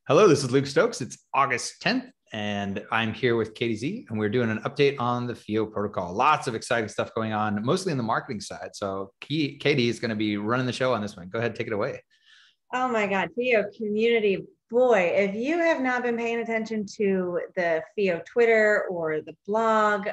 Hello, this is Luke Stokes. It's August 10th, and I'm here with Katie Z, and we're doing an update on the FIO protocol. Lots of exciting stuff going on, mostly in the marketing side. So Katie is going to be running the show on this one. Go ahead, take it away. Oh my God, FIO Community. Boy, if you have not been paying attention to the FIO Twitter or the blog,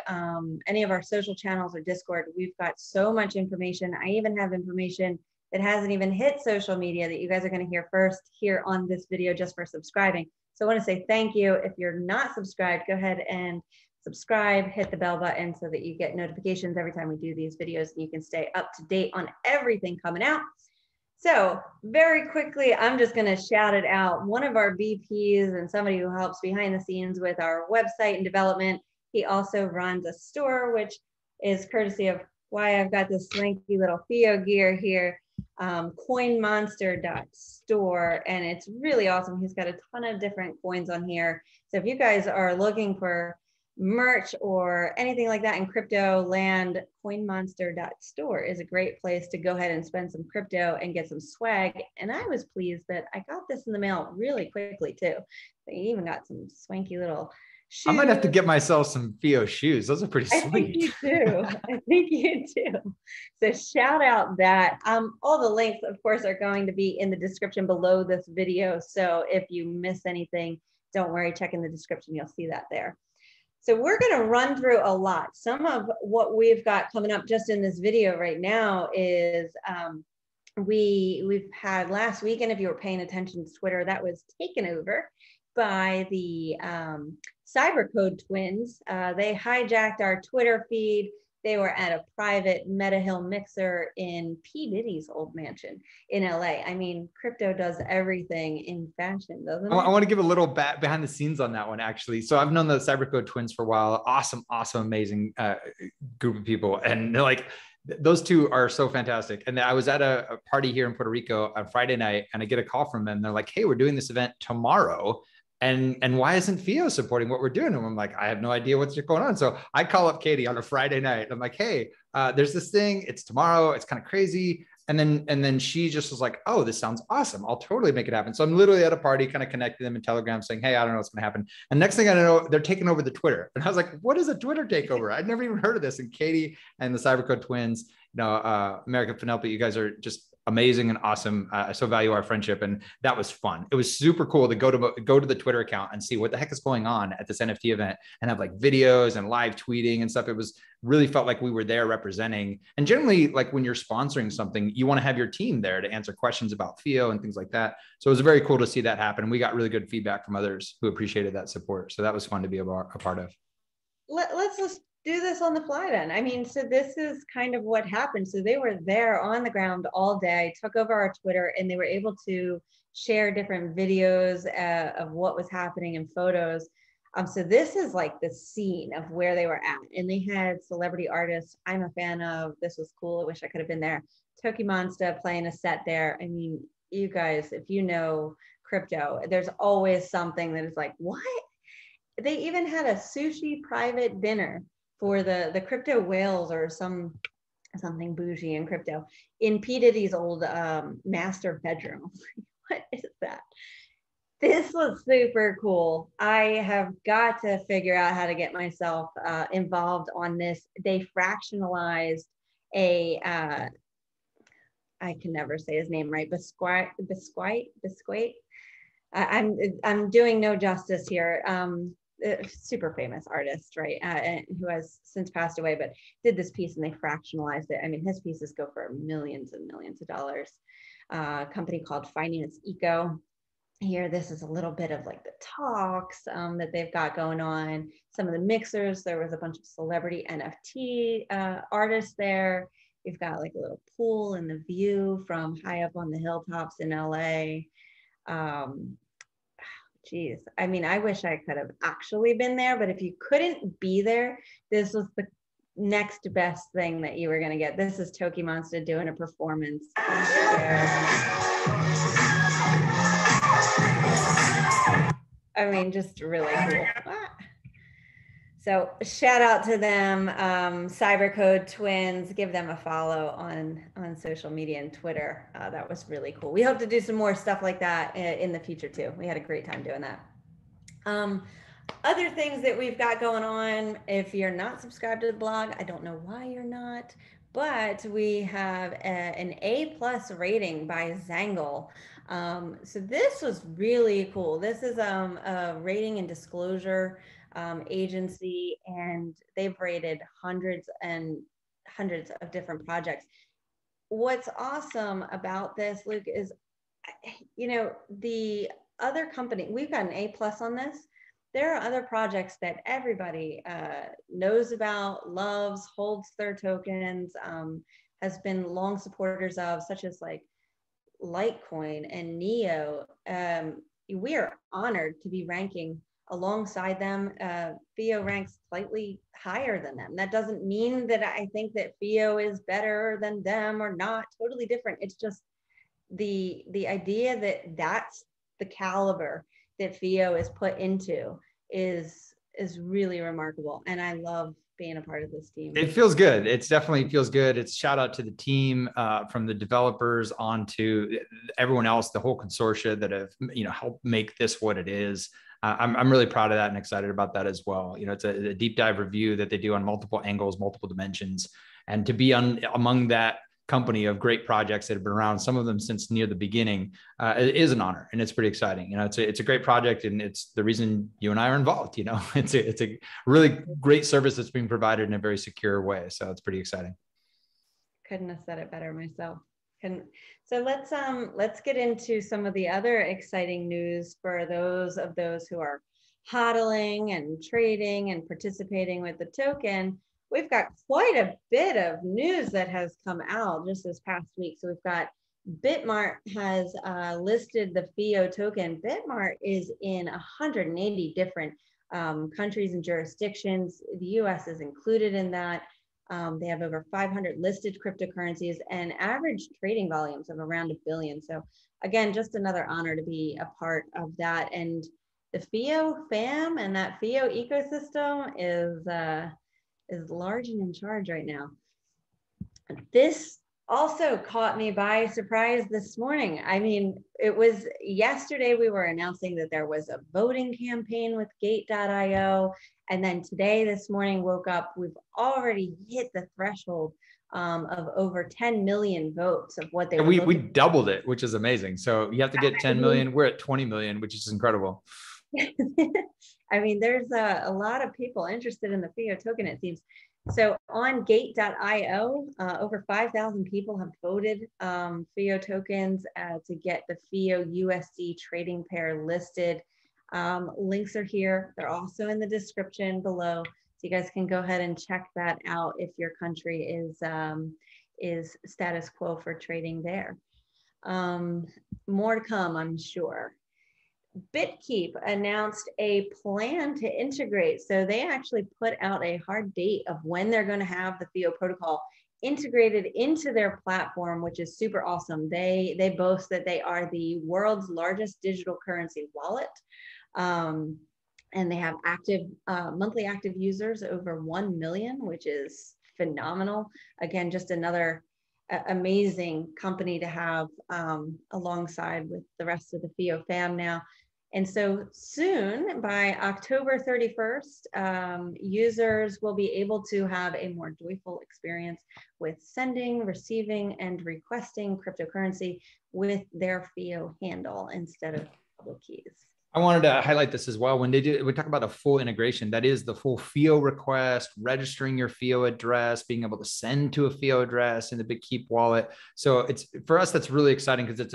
any of our social channels or Discord, we've got so much information. I even have information that hasn't even hit social media that you guys are going to hear first here on this video just for subscribing. So I want to say thank you. If you're not subscribed, go ahead and subscribe, hit the bell button so that you get notifications every time we do these videos and you can stay up to date on everything coming out. So very quickly, I'm just going to shout it out. One of our VPs and somebody who helps behind the scenes with our website and development, he also runs a store, which is courtesy of why I've got this swanky little FIO gear here, coinmonster.store, and it's really awesome. He's got a ton of different coins on here. So if you guys are looking for merch or anything like that in crypto land, coinmonster.store is a great place to go ahead and spend some crypto and get some swag. And I was pleased that I got this in the mail really quickly too. They even got some swanky little shoes. I might have to get myself some FIO shoes. Those are pretty sweet. I think you do. I think you do. So shout out that. All the links, of course, are going to be in the description below this video. So if you miss anything, don't worry, check in the description. You'll see that there. So we're going to run through a lot. Some of what we've got coming up just in this video right now is we've had last weekend, if you were paying attention to Twitter, that was taken over by the Cybercode twins. They hijacked our Twitter feed. They were at a private Metahills mixer in P. Diddy's old mansion in LA. I mean, crypto does everything in fashion, doesn't it? I want to give a little behind the scenes on that one, actually. So I've known the Cybercode twins for a while. Awesome, amazing group of people. And they're like, those two are so fantastic. And I was at a party here in Puerto Rico on Friday night, and I get a call from them. They're like, hey, we're doing this event tomorrow. And why isn't FIO supporting what we're doing? And I'm like, I have no idea what's going on. So I call up Katie on a Friday night. I'm like, hey, there's this thing. It's tomorrow. It's kind of crazy. And then she just was like, oh, this sounds awesome. I'll totally make it happen. So I'm literally at a party, kind of connecting them in Telegram saying, hey, I don't know what's going to happen. And next thing I know, they're taking over the Twitter. And I was like, what is a Twitter takeover? I'd never even heard of this. And Katie and the Cybercode twins, American Penelope, you guys are just amazing and awesome. I so value our friendship, and that was fun. It was super cool to go to the Twitter account and see what the heck is going on at this NFT event and have like videos and live tweeting and stuff. It was really felt like we were there representing. And generally, like when you're sponsoring something, you want to have your team there to answer questions about FIO and things like that. So it was very cool to see that happen. We got really good feedback from others who appreciated that support. So that was fun to be a part of. Let's just do this on the fly then. I mean, so this is kind of what happened. So they were there on the ground all day, took over our Twitter, and they were able to share different videos of what was happening and photos. So this is like the scene of where they were at. And they had celebrity artists I'm a fan of. This was cool. I wish I could have been there. Toki Monster playing a set there. I mean, you guys, if you know crypto, there's always something that is like, what? They even had a sushi private dinner for the crypto whales or something bougie in crypto in P. Diddy's old master bedroom. What is that? This was super cool. I have got to figure out how to get myself involved on this. They fractionalized I can never say his name right, Bisquite. I'm doing no justice here. Super famous artist, right? Who has since passed away, but did this piece and they fractionalized it. I mean, his pieces go for millions and millions of dollars. A company called Finance Eco. Here, this is a little bit of like the talks that they've got going on. Some of the mixers, there was a bunch of celebrity NFT artists there. We've got like a little pool in the view from high up on the hilltops in LA. Geez, I mean, I wish I could have actually been there, but if you couldn't be there, this was the next best thing that you were going to get. This is Toki Monster doing a performance. I mean, just really cool. So shout out to them, Cybercode Twins. Give them a follow on social media and Twitter. That was really cool. We hope to do some more stuff like that in the future too. We had a great time doing that. Other things that we've got going on, if you're not subscribed to the blog, I don't know why you're not, but we have an A+ rating by Xangle. So this was really cool. This is a rating and disclosure agency, and they've rated hundreds and hundreds of different projects. What's awesome about this, Luke, is, you know, the other company, we've got an A+ on this. There are other projects that everybody knows about, loves, holds their tokens, has been long supporters of, such as like Litecoin and Neo. We are honored to be ranking alongside them. FIO ranks slightly higher than them. That doesn't mean that I think that FIO is better than them or not, totally different. It's just the idea that that's the caliber that FIO is put into is really remarkable. And I love being a part of this team. It feels good. It's definitely feels good. It's shout out to the team, from the developers on to everyone else, the whole consortia that have, you know, helped make this what it is. I'm really proud of that and excited about that as well. You know, it's a deep dive review that they do on multiple angles, multiple dimensions, and to be among that company of great projects that have been around, some of them since near the beginning, it is an honor, and it's pretty exciting. You know, it's a great project, and it's the reason you and I are involved. You know, it's a really great service that's being provided in a very secure way. So it's pretty exciting. Couldn't have said it better myself. So let's get into some of the other exciting news for those who are hodling and trading and participating with the token. We've got quite a bit of news that has come out just this past week. So we've got BitMart has listed the FIO token. BitMart is in 180 different countries and jurisdictions. The US is included in that. They have over 500 listed cryptocurrencies and average trading volumes of around 1 billion. So again, just another honor to be a part of that. And the FIO fam and that FIO ecosystem is large and in charge right now. This also caught me by surprise this morning. I mean, it was yesterday we were announcing that there was a voting campaign with Gate.io. And then today, this morning, woke up, we've already hit the threshold of over 10 million votes of what they were. We doubled it, which is amazing. So you have to get 10 million. We're at 20 million, which is incredible. I mean, there's a lot of people interested in the FIO token, it seems. So on Gate.io, over 5,000 people have voted FIO tokens to get the FIO USD trading pair listed. Links are here. They're also in the description below. So you guys can go ahead and check that out if your country is status quo for trading there. More to come, I'm sure. BitKeep announced a plan to integrate. So they actually put out a hard date of when they're going to have the FIO protocol integrated into their platform, which is super awesome. They boast that they are the world's largest digital currency wallet. And they have active monthly active users over 1 million, which is phenomenal. Again, just another amazing company to have alongside with the rest of the FIO fam now. And so soon, by October 31st, users will be able to have a more joyful experience with sending, receiving, and requesting cryptocurrency with their FIO handle instead of public keys. I wanted to highlight this as well. When we talk about a full integration, that is the full FIO request, registering your FIO address, being able to send to a FIO address in the BitKeep wallet. So it's, for us, that's really exciting because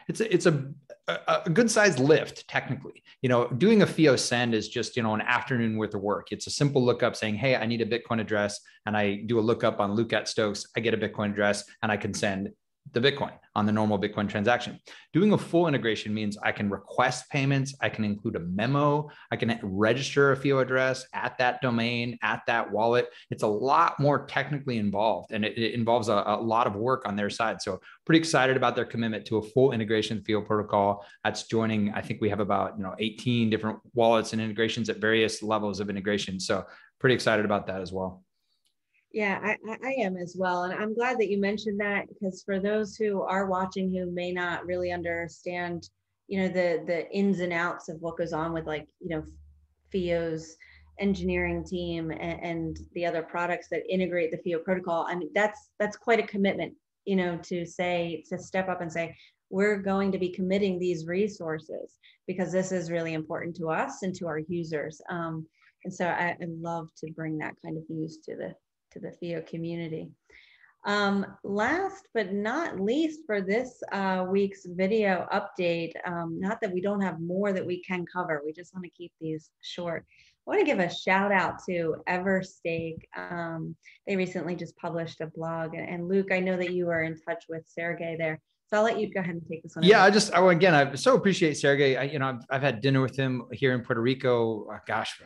it's a good sized lift technically. You know, doing a FIO send is just, you know, an afternoon worth of work. It's a simple lookup saying, hey, I need a Bitcoin address, and I do a lookup on Luke at Stokes. I get a Bitcoin address and I can send the Bitcoin on the normal Bitcoin transaction. Doing a full integration means I can request payments. I can include a memo. I can register a FIO address at that domain, at that wallet. It's a lot more technically involved, and it involves a lot of work on their side. So pretty excited about their commitment to a full integration FIO protocol. That's joining, I think we have about 18 different wallets and integrations at various levels of integration. So pretty excited about that as well. Yeah, I am as well. And I'm glad that you mentioned that, because for those who are watching who may not really understand, the ins and outs of what goes on with FIO's engineering team and the other products that integrate the FIO protocol. I mean, that's quite a commitment, to step up and say, we're going to be committing these resources because this is really important to us and to our users. And so I love to bring that kind of news to the FIO community. Last but not least for this week's video update, not that we don't have more that we can cover, we just want to keep these short. I want to give a shout out to Everstake. They recently just published a blog, and Luke, I know that you are in touch with Sergey there. So I'll let you go ahead and take this one. Yeah, I so appreciate Sergey. I've had dinner with him here in Puerto Rico. Gosh,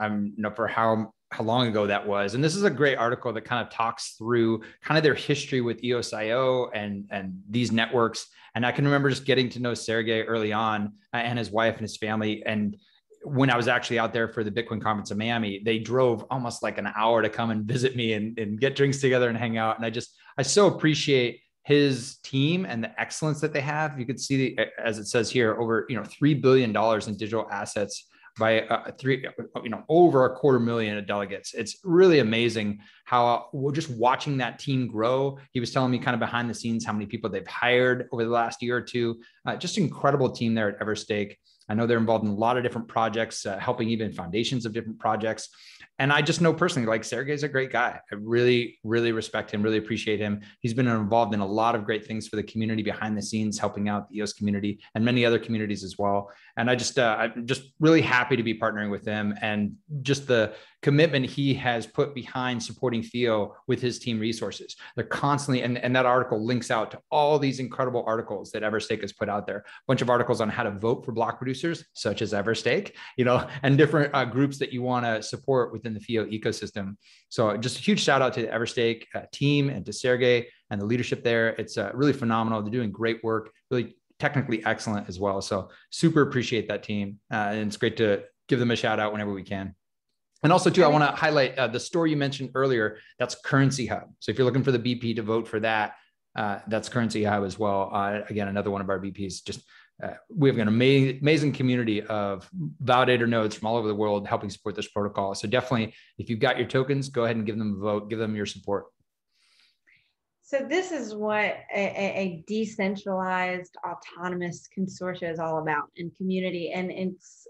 for how long ago that was. And this is a great article that kind of talks through kind of their history with EOS.io and these networks. And I can remember just getting to know Sergey early on, and his wife and his family. And when I was actually out there for the Bitcoin conference in Miami, they drove almost like an hour to come and visit me and get drinks together and hang out. And I so appreciate his team and the excellence that they have. You could see, as it says here, over $3 billion in digital assets by over 250,000 delegates. It's really amazing how we're just watching that team grow. He was telling me kind of behind the scenes how many people they've hired over the last year or two. Just incredible team there at Everstake. I know they're involved in a lot of different projects, helping even foundations of different projects. And I just know personally, like, Sergey's a great guy. I really, really respect him, really appreciate him. He's been involved in a lot of great things for the community behind the scenes, helping out the EOS community and many other communities as well. And I'm just really happy to be partnering with him, and just the commitment he has put behind supporting FIO with his team resources. They're constantly, and that article links out to all these incredible articles that Everstake has put out there. A bunch of articles on how to vote for block producers, such as Everstake, and different groups that you want to support within the FIO ecosystem. So just a huge shout out to the Everstake team and to Sergey and the leadership there. It's really phenomenal. They're doing great work, really technically excellent as well. So super appreciate that team. And it's great to give them a shout out whenever we can. And also too, I want to highlight the store you mentioned earlier. That's CurrencyHub. So if you're looking for the BP to vote for that, that's CurrencyHub as well. Again, another one of our BPs. Just we have an amazing community of validator nodes from all over the world helping support this protocol. So definitely, if you've got your tokens, go ahead and give them a vote, give them your support. So this is what a decentralized autonomous consortia is all about in community. And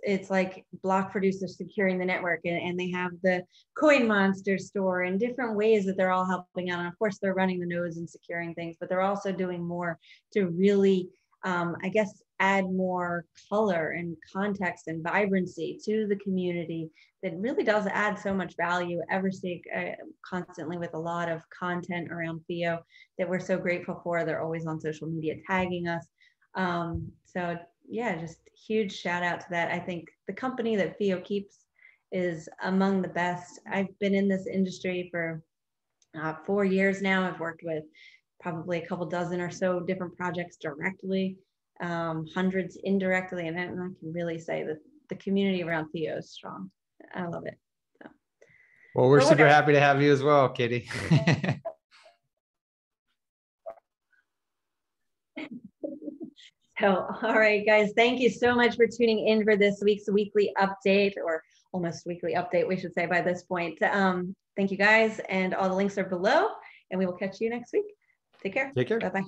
it's like block producers securing the network, and they have the Coin Monster store and different ways that they're all helping out. And of course, they're running the nodes and securing things, but they're also doing more to really, I guess, add more color and context and vibrancy to the community that really does add so much value. Everstake constantly with a lot of content around FIO that we're so grateful for. They're always on social media tagging us. So yeah, just huge shout out to that. I think the company that FIO keeps is among the best. I've been in this industry for 4 years now. I've worked with probably a couple dozen or so different projects directly, hundreds indirectly, and I can really say that the community around FIO is strong. I love it. So. Well, we're super happy to have you as well, Katie. So, all right, guys, thank you so much for tuning in for this week's weekly update, or almost weekly update, we should say by this point. Thank you, guys, and all the links are below, and we will catch you next week. Take care. Take care. Bye-bye.